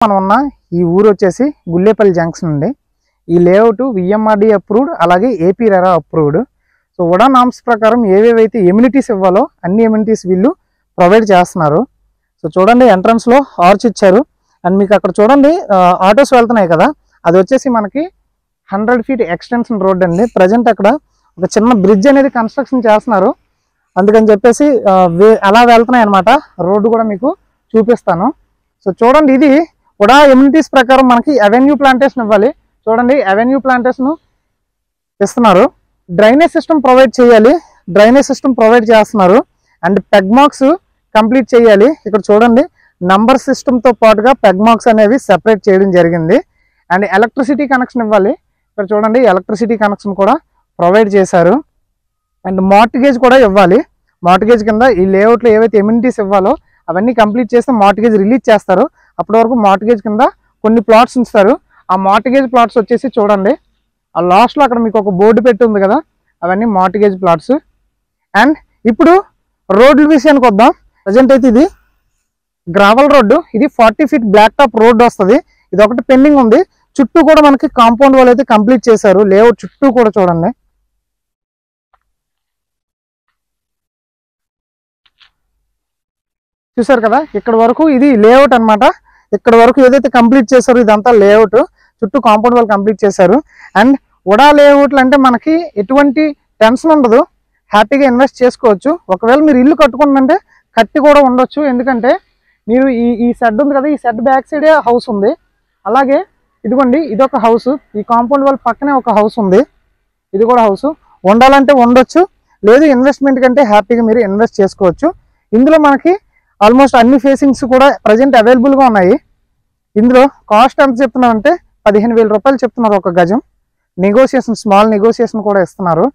మనం ఉన్న ఈ ఊరు వచ్చేసి గుల్లేపల్లి జంక్షన్ అండి. ఈ లేఅవుట్ విఎంఆర్డి అప్రూవ్డ్, అలాగే ఏపీ రెరా అప్రూవ్డ్. సో ఉడా నామ్స్ ప్రకారం ఏవేవైతే ఎమ్యూనిటీస్ ఇవ్వాలో అన్ని ఎమ్యూనిటీస్ వీళ్ళు ప్రొవైడ్ చేస్తున్నారు. సో చూడండి, ఎంట్రన్స్లో ఆర్చ్ ఇచ్చారు. అండ్ మీకు అక్కడ చూడండి ఆటోస్ వెళ్తున్నాయి కదా, అది వచ్చేసి మనకి 100 feet ఎక్స్టెన్షన్ రోడ్ అండి. ప్రజెంట్ అక్కడ ఒక చిన్న బ్రిడ్జ్ అనేది కన్స్ట్రక్షన్ చేస్తున్నారు, అందుకని చెప్పేసి అలా వెళ్తున్నాయి అనమాట. రోడ్డు కూడా మీకు చూపిస్తాను. సో చూడండి, ఇది కూడా ఎమ్యూనిటీస్ ప్రకారం మనకి అవెన్యూ ప్లాంటేషన్ ఇవ్వాలి. చూడండి, అవెన్యూ ప్లాంటేషన్ ఇస్తున్నారు. డ్రైనేజ్ సిస్టమ్ ప్రొవైడ్ చేయాలి, డ్రైనేజ్ సిస్టమ్ ప్రొవైడ్ చేస్తున్నారు. అండ్ పెగ్మాక్స్ కంప్లీట్ చేయాలి. ఇక్కడ చూడండి, నంబర్ సిస్టమ్తో పాటుగా పెగ్మాక్స్ అనేవి సెపరేట్ చేయడం జరిగింది. అండ్ ఎలక్ట్రిసిటీ కనెక్షన్ ఇవ్వాలి. ఇక్కడ చూడండి, ఎలక్ట్రిసిటీ కనెక్షన్ కూడా ప్రొవైడ్ చేశారు. అండ్ మార్టిగేజ్ కూడా ఇవ్వాలి. మార్టిగేజ్ కింద ఈ లేఅవుట్లో ఏవైతే ఎమ్యూనిటీస్ ఇవ్వాలో అవన్నీ కంప్లీట్ చేస్తే మార్టిగేజ్ రిలీజ్ చేస్తారు. అప్పటి వరకు మార్టిగేజ్ కింద కొన్ని ప్లాట్స్ ఉంచుతారు. ఆ మార్టిగేజ్ ప్లాట్స్ వచ్చేసి చూడండి, ఆ లాస్ట్లో అక్కడ మీకు ఒక బోర్డు పెట్టి ఉంది కదా, అవన్నీ మార్టిగేజ్ ప్లాట్స్. అండ్ ఇప్పుడు రోడ్ల విషయానికి వద్దాం. ప్రజెంట్ అయితే ఇది గ్రావెల్ రోడ్డు, ఇది 40 feet బ్లాక్ టాప్ రోడ్డు వస్తుంది. ఇది ఒకటి పెండింగ్ ఉంది. చుట్టూ కూడా మనకి కాంపౌండ్ వాళ్ళు అయితే కంప్లీట్ చేశారు. లేఅవుట్ చుట్టూ కూడా చూడండి, చూసారు కదా, ఇక్కడ వరకు ఇది లేఅవుట్ అనమాట. ఇక్కడ వరకు ఏదైతే కంప్లీట్ చేశారో ఇదంతా లేఅవుట్, చుట్టూ కాంపౌండ్ వాళ్ళు కంప్లీట్ చేశారు. అండ్ ఉడా లేఅవుట్లు అంటే మనకి ఎటువంటి టెన్షన్ ఉండదు, హ్యాపీగా ఇన్వెస్ట్ చేసుకోవచ్చు. ఒకవేళ మీరు ఇల్లు కట్టుకుంటుంటే కట్టి కూడా ఉండొచ్చు, ఎందుకంటే మీరు ఈ షెడ్ ఉంది కదా, ఈ షెడ్ బ్యాక్ సైడే హౌస్ ఉంది. అలాగే ఇదిగోండి, ఇదొక హౌస్, ఈ కాంపౌండ్ వాళ్ళ పక్కనే ఒక హౌస్ ఉంది, ఇది కూడా హౌస్. ఉండాలంటే ఉండొచ్చు, లేదు ఇన్వెస్ట్మెంట్ కంటే హ్యాపీగా మీరు ఇన్వెస్ట్ చేసుకోవచ్చు. ఇందులో మనకి ఆల్మోస్ట్ అన్ని ఫేసింగ్స్ కూడా ప్రజెంట్ అవైలబుల్గా ఉన్నాయి. ఇందులో కాస్ట్ ఎంత చెప్తున్నారంటే 15,000 రూపాయలు చెప్తున్నారు ఒక గజం. నెగోషియేషన్, స్మాల్ నెగోషియేషన్ కూడా ఇస్తున్నారు.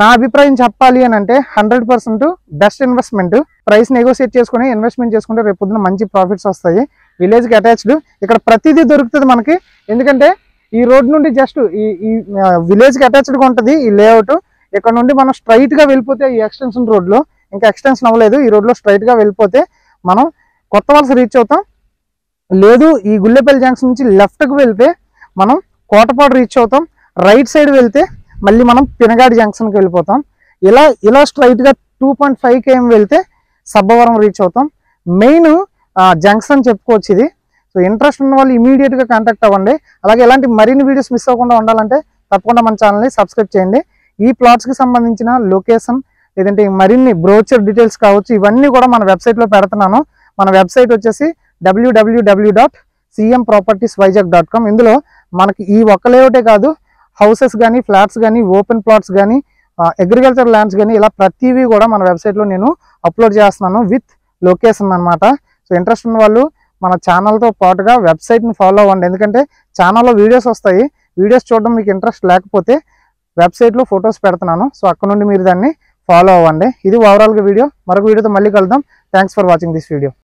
నా అభిప్రాయం చెప్పాలి అని అంటే 100% బెస్ట్ ఇన్వెస్ట్మెంట్. ప్రైస్ నెగోషియేట్ చేసుకుని ఇన్వెస్ట్మెంట్ చేసుకుంటే రేపు పొద్దున మంచి ప్రాఫిట్స్ వస్తాయి. విలేజ్కి అటాచ్డ్, ఇక్కడ ప్రతిదీ దొరుకుతుంది మనకి. ఎందుకంటే ఈ రోడ్ నుండి జస్ట్ ఈ విలేజ్కి అటాచ్డ్గా ఉంటుంది ఈ లేఅవుట్. ఇక్కడ నుండి మనం స్ట్రైట్గా వెళ్ళిపోతే ఈ ఎక్స్టెన్షన్ రోడ్లో, ఇంకా ఎక్స్టెన్షన్ అవ్వలేదు, ఈ రోడ్లో స్ట్రైట్గా వెళ్ళిపోతే మనం కొత్త వలస రీచ్ అవుతాం. లేదు ఈ గుల్లేపల్లి జంక్షన్ నుంచి లెఫ్ట్కి వెళ్తే మనం కోటపాడు రీచ్ అవుతాం. రైట్ సైడ్ వెళ్తే మళ్ళీ మనం పినగాడి జంక్షన్కి వెళ్ళిపోతాం. ఇలా స్ట్రైట్గా 2.5 km వెళ్తే సబ్బవరం రీచ్ అవుతాం. మెయిన్ జంక్షన్ చెప్పుకోవచ్చు ఇది. సో ఇంట్రెస్ట్ ఉన్న వాళ్ళు ఇమీడియట్గా కాంటాక్ట్ అవ్వండి. అలాగే ఇలాంటి మరిన్ని వీడియోస్ మిస్ అవ్వకుండా ఉండాలంటే తప్పకుండా మన ఛానల్ని సబ్స్క్రైబ్ చేయండి. ఈ ప్లాట్స్కి సంబంధించిన లొకేషన్, లేదంటే మరిన్ని బ్రోచర్ డీటెయిల్స్ కావచ్చు, ఇవన్నీ కూడా మన వెబ్సైట్లో పెడుతున్నాను. మన వెబ్సైట్ వచ్చేసి www.cmpropertiesvizag.com. ఇందులో మనకి ఈ ఒక్క లేఅవుటే కాదు, హౌసెస్ కానీ, ఫ్లాట్స్ కానీ, ఓపెన్ ప్లాట్స్ కానీ, అగ్రికల్చర్ ల్యాండ్స్ కానీ, ఇలా ప్రతివీ కూడా మన వెబ్సైట్లో నేను అప్లోడ్ చేస్తున్నాను విత్ లొకేషన్ అనమాట. సో ఇంట్రెస్ట్ ఉన్న వాళ్ళు మన ఛానల్తో పాటుగా వెబ్సైట్ని ఫాలో అవ్వండి. ఎందుకంటే ఛానల్లో వీడియోస్ వస్తాయి, వీడియోస్ చూడడం మీకు ఇంట్రెస్ట్ లేకపోతే వెబ్సైట్లో ఫొటోస్ పెడుతున్నాను. సో అక్కడ నుండి మీరు దాన్ని ఫాలో అవ్వండి. ఇది ఓవరాల్గా వీడియో. మరొక వీడియోతో మళ్ళీ కలుద్దాం. Thanks for watching this video.